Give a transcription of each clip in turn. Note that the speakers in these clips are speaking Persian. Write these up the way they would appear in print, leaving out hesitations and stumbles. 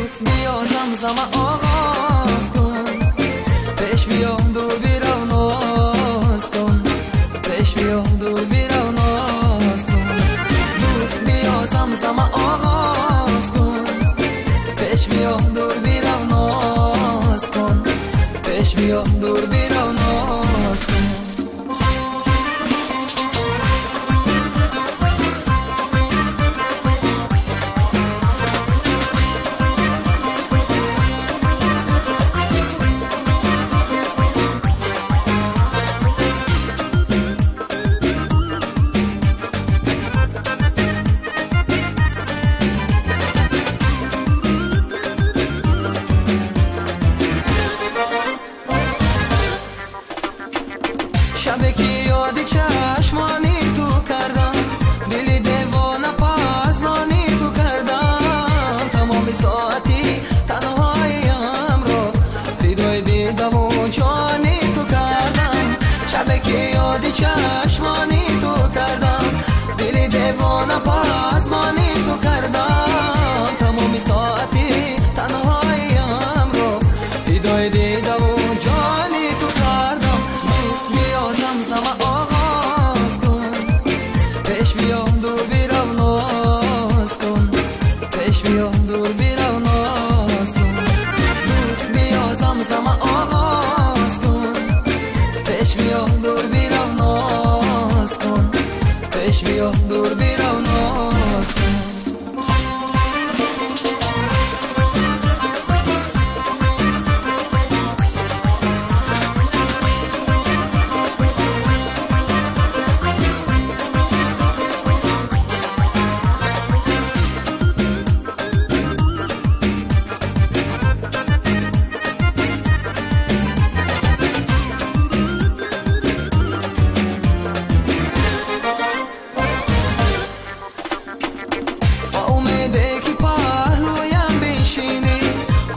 دوست بیا زمزمه آغاز کن، پیش بیا دور بیرو ناز کن، پیش بیا دور بیرو ناز کن. دوست بیا زمزمه آغاز کن، پیش بیا دور بیرو ناز کن، پیش بیا دور بیرو ناز کن. شبه که یادی چشمانی تو کردم، دلی دیوانه پزمانی تو کردم. تمام ساعتی تنهاییم را فدای دیدم و جانی تو کردم. شبه که یادی چشمانی تو کردم، دلی دیوانه پزمانی تو کردم. تمام ساعتی تنهاییم را فدای دیدم و جانی تو کردم. دوست بیا زمزمه آغاز کن، پیش بیا دور بیرو ناز کن، پیش بیا دور بیرو ناز کن. دوست بیا زمزمه آغاز کن، پیش بیا دور بیرو ناز کن، پیش بیا دور بیرو ناز کن.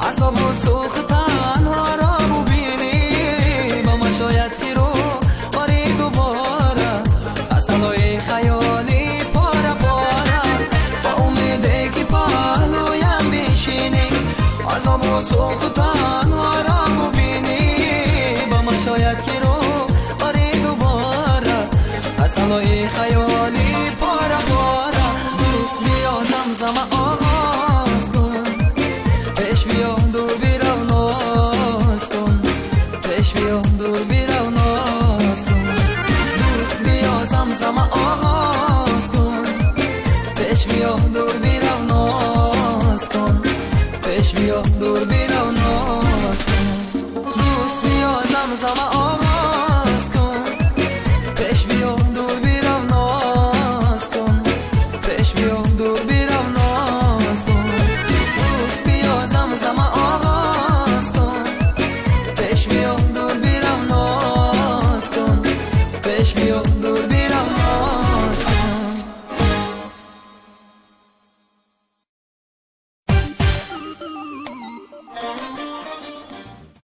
عذاب و سوخ تنها را ببینی، با من شاید که رو باری دوباره اصلای خیالی پاره پاره. با امیده که پهلویم بشینی، عذاب و سوخ تنها را ببینی، با من شاید که رو باری دوباره اصلای خیالی پاره پاره. دوست بیا زمزمه آغاز کن، پیش بیا دور بیرو ناز کن، پیش بیا دور بیرو ناز کن. دوست بیا زمزمه آغاز کن، پیش بیا دور بیرو ناز کن، پیش بیا دور بیرو ناز کن. دوست بیا زمزمه آغاز کن، پیش بیا دور بیرو ناز کن، پیش بیا دور بیرو